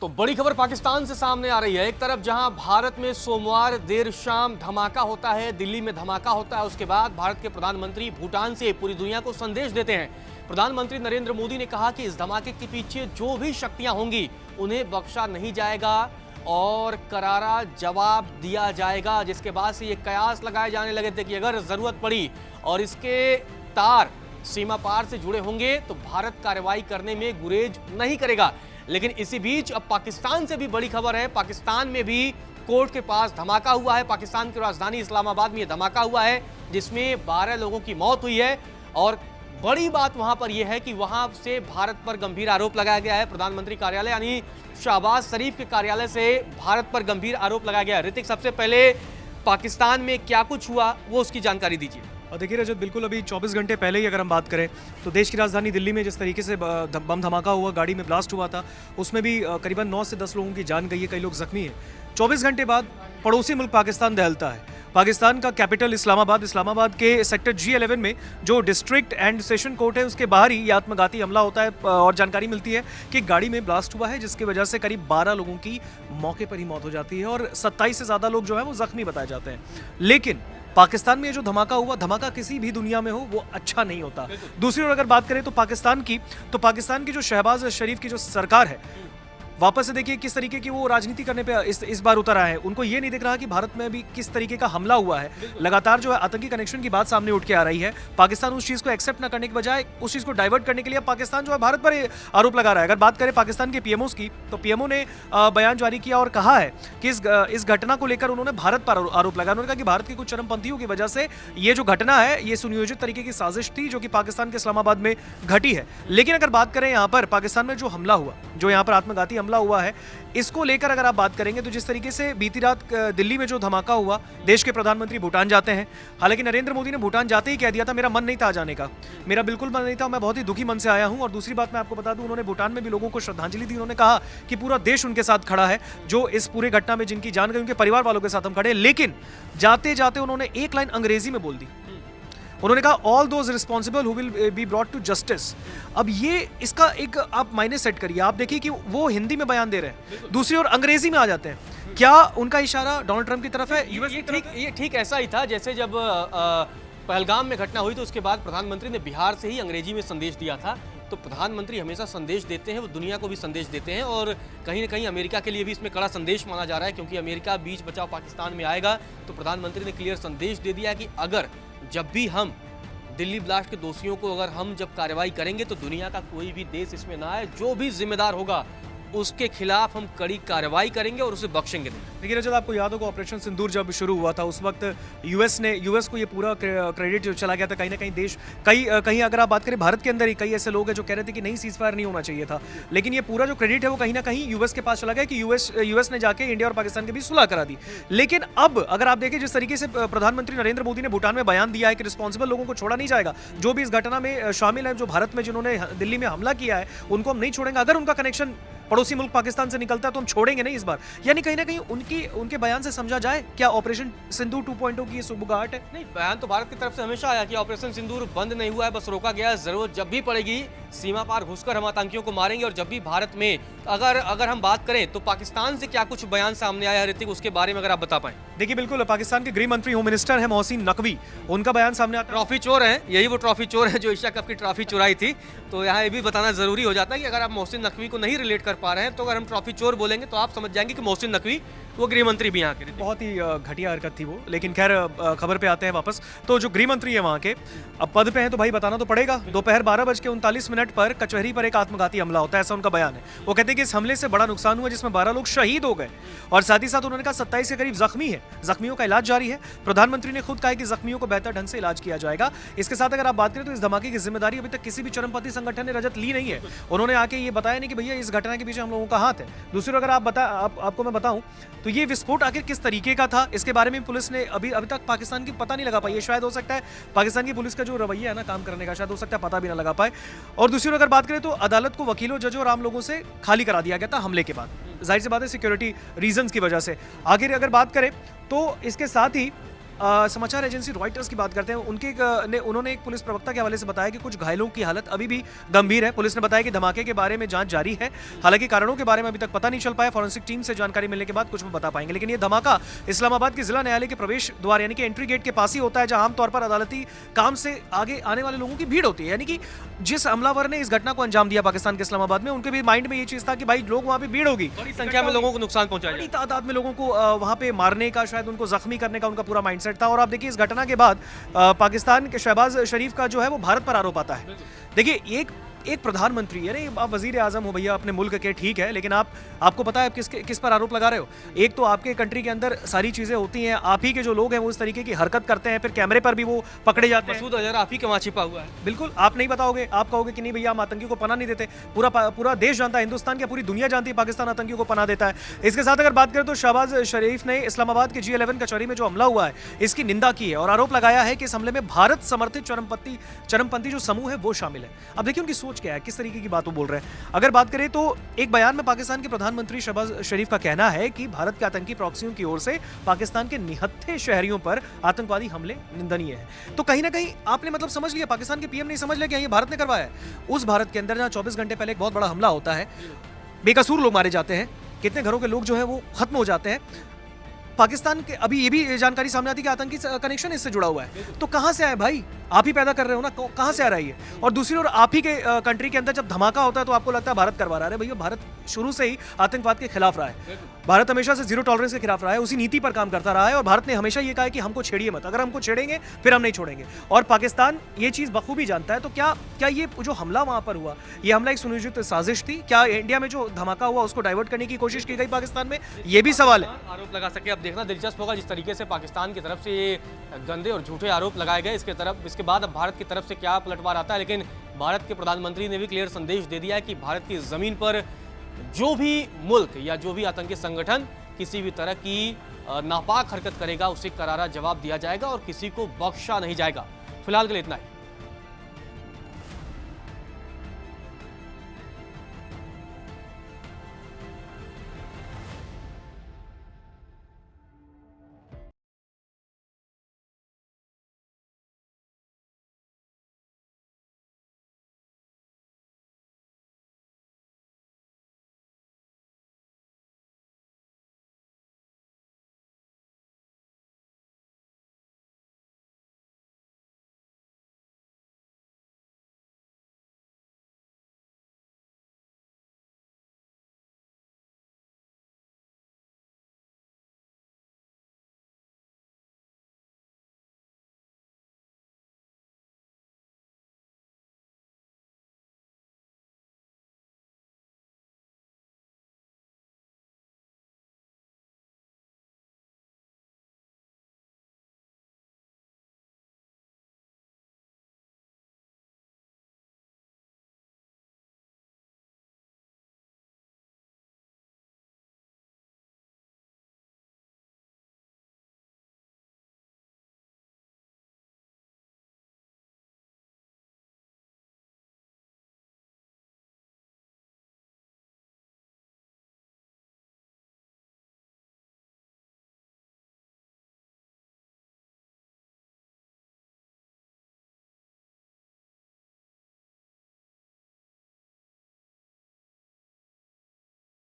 तो बड़ी खबर पाकिस्तान से सामने आ रही है। एक तरफ जहां भारत में सोमवार देर शाम धमाका होता है, दिल्ली में धमाका होता है, उसके बाद भारत के प्रधानमंत्री भूटान से पूरी दुनिया को संदेश देते हैं। प्रधानमंत्री नरेंद्र मोदी ने कहा कि इस धमाके के पीछे जो भी शक्तियां होंगी उन्हें बख्शा नहीं जाएगा और करारा जवाब दिया जाएगा। जिसके बाद से ये कयास लगाए जाने लगे थे कि अगर जरूरत पड़ी और इसके तार सीमा पार से जुड़े होंगे तो भारत कार्रवाई करने में गुरेज नहीं करेगा। लेकिन इसी बीच अब पाकिस्तान से भी बड़ी खबर है। पाकिस्तान में भी कोर्ट के पास धमाका हुआ है। पाकिस्तान की राजधानी इस्लामाबाद में यह धमाका हुआ है जिसमें 12 लोगों की मौत हुई है। और बड़ी बात वहां पर यह है कि वहां से भारत पर गंभीर आरोप लगाया गया है। प्रधानमंत्री कार्यालय यानी शहबाज शरीफ के कार्यालय से भारत पर गंभीर आरोप लगाया गया है। ऋतिक, सबसे पहले पाकिस्तान में क्या कुछ हुआ वो उसकी जानकारी दीजिए। और देखिए रजत, बिल्कुल अभी 24 घंटे पहले ही अगर हम बात करें तो देश की राजधानी दिल्ली में जिस तरीके से बम धमाका हुआ, गाड़ी में ब्लास्ट हुआ था, उसमें भी करीबन 9 से 10 लोगों की जान गई है, कई लोग जख्मी हैं। 24 घंटे बाद पड़ोसी मुल्क पाकिस्तान दहलता है। पाकिस्तान का कैपिटल इस्लामाबाद के सेक्टर G11 में जो डिस्ट्रिक्ट एंड सेशन कोर्ट है उसके बाहर ही ये आत्मघाती हमला होता है और जानकारी मिलती है कि गाड़ी में ब्लास्ट हुआ है जिसकी वजह से करीब 12 लोगों की मौके पर ही मौत हो जाती है और 27 से ज़्यादा लोग जो है वो जख्मी बताए जाते हैं। लेकिन पाकिस्तान में ये जो धमाका हुआ, धमाका किसी भी दुनिया में हो वो अच्छा नहीं होता। दूसरी ओर अगर बात करें तो पाकिस्तान की जो शहबाज शरीफ की जो सरकार है, वापस से देखिए किस तरीके की वो राजनीति करने पे इस बार उतर आए हैं। उनको ये नहीं दिख रहा कि भारत में भी किस तरीके का हमला हुआ है। लगातार जो है आतंकी कनेक्शन की बात सामने उठ के आ रही है। पाकिस्तान उस चीज़ को एक्सेप्ट ना करने के बजाय उस चीज़ को डाइवर्ट करने के लिए पाकिस्तान जो है भारत पर आरोप लगा रहा है। अगर बात करें पाकिस्तान के पीएमओ की, तो पीएमओ ने बयान जारी किया और कहा है कि इस घटना को लेकर उन्होंने भारत पर आरोप लगाया। उन्होंने कहा कि भारत की कुछ चरमपंथियों की वजह से ये जो घटना है ये सुनियोजित तरीके की साजिश थी जो कि पाकिस्तान के इस्लामाबाद में घटी है। लेकिन अगर बात करें यहाँ पर पाकिस्तान में जो हमला हुआ, जो यहाँ पर आत्मघाती हमला हुआ है, इसको लेकर अगर आप बात करेंगे तो जिस तरीके से बीती रात दिल्ली में जो धमाका हुआ, देश के प्रधानमंत्री भूटान जाते हैं। हालांकि नरेंद्र मोदी ने भूटान जाते ही कह दिया था मेरा मन नहीं था जाने का, मेरा बिल्कुल मन नहीं था, मैं बहुत ही दुखी मन से आया हूं। और दूसरी बात मैं आपको बता दूं, उन्होंने भूटान में भी लोगों को श्रद्धांजलि दी। उन्होंने कहा कि पूरा देश उनके साथ खड़ा है, जो इस पूरे घटना में जिनकी जान गई उनके परिवार वालों के साथ हम खड़े। लेकिन जाते जाते उन्होंने एक लाइन अंग्रेजी में बोल दी। उन्होंने कहा all those responsible who will be brought to justice. अब ये इसका एक आप मायने सेट करिए, आप देखिए कि वो हिंदी में बयान दे रहे हैं, दूसरी ओर अंग्रेजी में आ जाते हैं। क्या उनका इशारा डोनाल्ड ट्रंप की तरफ है? ये ठीक ऐसा ही था जैसे जब पहलगाम में घटना हुई तो उसके बाद प्रधानमंत्री ने बिहार से ही अंग्रेजी में संदेश दिया था। तो प्रधानमंत्री हमेशा संदेश देते हैं, वो दुनिया को भी संदेश देते हैं और कहीं ना कहीं अमेरिका के लिए भी इसमें कड़ा संदेश माना जा रहा है, क्योंकि अमेरिका बीच बचाव पाकिस्तान में आएगा। तो प्रधानमंत्री ने क्लियर संदेश दे दिया कि अगर जब भी हम दिल्ली ब्लास्ट के दोषियों को अगर हम जब कार्रवाई करेंगे तो दुनिया का कोई भी देश इसमें ना आए, जो भी जिम्मेदार होगा उसके खिलाफ हम कड़ी कार्रवाई करेंगे और उसे बख्शेंगे नहीं। देखिए रजत, आपको याद होगा ऑपरेशन सिंदूर जब शुरू हुआ था उस वक्त यूएस को ये पूरा क्रेडिट जो चला गया था। कहीं ना कहीं देश कहीं अगर आप बात करें भारत के अंदर ही कई ऐसे लोग हैं जो कह रहे थे कि नहीं, सीज फायर नहीं होना चाहिए था, लेकिन ये पूरा जो क्रेडिट है वो कहीं ना कहीं यूएस के पास चला गया कि यूएस ने जाके इंडिया और पाकिस्तान के बीच सुलह करा दी। लेकिन अब अगर आप देखें जिस तरीके से प्रधानमंत्री नरेंद्र मोदी ने भूटान में बयान दिया है कि रिस्पॉन्सिबल लोगों को छोड़ा नहीं जाएगा, जो भी इस घटना में शामिल है, जो भारत में जिन्होंने दिल्ली में हमला किया है उनको हम नहीं छोड़ेंगे। अगर उनका कनेक्शन पड़ोसी मुल्क पाकिस्तान से निकलता है तो हम छोड़ेंगे नहीं इस बार। यानी कहीं ना कहीं उनके बयान से समझा जाए क्या ऑपरेशन सिंदूर 2.0 की सुबुगाहट है? नहीं, बयान तो भारत की तरफ से हमेशा आया कि ऑपरेशन सिंदूर बंद नहीं हुआ है, बस रोका गया है। जरूरत जब भी पड़ेगी सीमा पार घुसकर हम आतंकियों को मारेंगे। और जब भी भारत में अगर हम बात करें तो पाकिस्तान से क्या कुछ बयान सामने आया है ऋतिक, उसके बारे में अगर आप बता पाएं। देखिए बिल्कुल, पाकिस्तान के गृह मंत्री होम मिनिस्टर है मोहसिन नकवी, उनका बयान सामने आता है। ट्रॉफी चोर है, यही वो ट्रॉफी चोर है जो एशिया कप की ट्रॉफी चुराई थी। तो यहाँ ये भी बताना जरूरी हो जाता है कि अगर आप मोहसिन नकवी को नहीं रिलेट कर पा रहे हैं तो अगर हम ट्रॉफी चोर बोलेंगे तो आप समझ जाएंगे कि मोहसिन नकवी वो गृह मंत्री भी यहाँ के। बहुत ही घटिया हरकत थी वो। लेकिन खैर खबर पे आते हैं वापस। तो जो गृह मंत्री है वहाँ के, अब पद पे हैं तो भाई बताना तो पड़ेगा। दोपहर 12:39 पर कचहरी पर एक आत्मघाती हमला होता है, ऐसा उनका बयान है। वो कहते हैं कि इस हमले से बड़ा नुकसान हुआ जिसमें 12 लोग शहीद हो गए और साथ ही साथ उन्होंने कहा 27 के करीब जख्मी है, जख्मियों का इलाज जारी है। प्रधानमंत्री ने खुद कहा कि जख्मियों को बेहतर ढंग से इलाज किया जाएगा। इसके साथ अगर आप बात करें तो इस धमाके की जिम्मेदारी अभी तक किसी भी चरमपंथी संगठन ने रजत ली नहीं है। उन्होंने आके ये बताया नहीं कि भैया इस घटना के पीछे हम लोगों का हाथ है। दूसरी अगर आपको मैं बताऊं तो ये विस्फोट आखिर किस तरीके का था, इसके बारे में पुलिस ने अभी तक पाकिस्तान की पता नहीं लगा पाई है। शायद हो सकता है पाकिस्तान की पुलिस का जो रवैया है ना काम करने का, शायद हो सकता है पता भी ना लगा पाए। और दूसरी अगर बात करें तो अदालत को वकीलों, जजों और आम लोगों से खाली करा दिया गया था हमले के बाद। जाहिर सी बात है सिक्योरिटी रीजंस की वजह से। आगे अगर बात करें तो इसके साथ ही समाचार एजेंसी रॉयटर्स की बात करते हैं, उन्होंने एक पुलिस प्रवक्ता के हवाले से बताया कि कुछ घायलों की हालत अभी भी गंभीर है। पुलिस ने बताया कि धमाके के बारे में जांच जारी है, हालांकि कारणों के बारे में अभी तक पता नहीं चल पाया। फॉरेंसिक टीम से जानकारी मिलने के बाद कुछ वो बता पाएंगे। लेकिन ये धमाका इस्लामाबाद के जिला न्यायालय के प्रवेश द्वार यानी कि एंट्री गेट के पास ही होता है, जहां आमतौर पर अदालती काम से आगे आने वाले लोगों की भीड़ होती है। यानी कि जिस हमलावर ने इस घटना को अंजाम दिया पाकिस्तान के इस्लामाबाद में, उनके भी माइंड में ये चीज था कि भाई लोग वहां पे भीड़ होगी, बड़ी संख्या में लोगों को नुकसान पहुंचाया बड़ी तादाद में लोगों को वहां पे मारने का, शायद उनको जख्मी करने का उनका पूरा माइंडसेट था। और आप देखिए इस घटना के बाद पाकिस्तान के शहबाज शरीफ का जो है वो भारत पर आरोप आता है। देखिए एक प्रधानमंत्री, यानी आप वजीर आजम हो भैया अपने मुल्क के, ठीक है, लेकिन आपको पता है आप किस पर आरोप लगा रहे हो। एक तो आपके कंट्री के अंदर सारी चीजें होती हैं, आप ही के जो लोग हैं वो इस तरीके की हरकत करते हैं, फिर कैमरे पर भी वो पकड़े जाते हैं। मसूद अजहर आप ही के वहाँ छिपा हुआ है। बिल्कुल, आप नहीं बताओगे, आप कहोगे कि नहीं भैया हम आतंकियों को पनाह नहीं देते। पूरा देश जानता है, हिंदुस्तान की पूरी दुनिया जानती है पाकिस्तान आतंकियों को पनाह देता है। इसके साथ अगर बात करें तो शहबाज शरीफ ने इस्लामाबाद के G11 कचहरी में जो हमला हुआ है इसकी निंदा की है और आरोप लगाया है कि इस हमले में भारत समर्थित चरमपंथी जो समूह है वो शामिल है। अब देखिए उनकी सोच क्या है, किस तरीके की बात वो बोल रहे हैं। अगर बात करें तो एक बयान में पाकिस्तान के प्रधानमंत्री शहबाज शरीफ का कहना है कि भारत के आतंकी प्रॉक्सियों की ओर से पाकिस्तान के निहत्थे शहरियों पर आतंकवादी हमले निंदनीय है। तो कहीं ना कहीं आपने मतलब समझ लिया, पाकिस्तान के पीएम ने समझ लिया कि ये भारत ने करवाया है। उस भारत के अंदर जहां 24 घंटे पहले एक बहुत बड़ा हमला होता है, बेकसूर लोग मारे जाते हैं, कितने घरों के लोग जो है वो खत्म हो जाते हैं। पाकिस्तान के अभी ये भी जानकारी सामने आती है कि आतंकी कनेक्शन इससे जुड़ा हुआ है। तो कहां से आए भाई, आप ही पैदा कर रहे हो ना, कहां से आ रही है। और दूसरी ओर आप ही के कंट्री के अंदर जब धमाका होता है तो आपको लगता है भारत करवा रहा है। भैया भारत शुरू से ही आतंकवाद के खिलाफ रहा है, भारत हमेशा से जीरो टॉलरेंस के खिलाफ रहा है, उसी नीति पर काम करता रहा है। और भारत ने हमेशा ये कहा है कि हमको छेड़िए मत, अगर हमको छेड़ेंगे फिर हम नहीं छोड़ेंगे। और पाकिस्तान ये चीज बखूबी जानता है। तो क्या ये जो हमला वहां पर हुआ, ये हमला एक सुनियोजित साजिश थी? क्या इंडिया में जो धमाका हुआ उसको डाइवर्ट करने की कोशिश की गई पाकिस्तान में, ये भी सवाल है। आरोप लगा सके। अब देखना दिलचस्प होगा जिस तरीके से पाकिस्तान की तरफ से ये गंदे और झूठे आरोप लगाए गए, इसके बाद अब भारत की तरफ से क्या पलटवार आता है। लेकिन भारत के प्रधानमंत्री ने भी क्लियर संदेश दे दिया है कि भारत की जमीन पर जो भी मुल्क या जो भी आतंकी संगठन किसी भी तरह की नापाक हरकत करेगा उसे करारा जवाब दिया जाएगा और किसी को बख्शा नहीं जाएगा। फिलहाल के लिए इतना ही।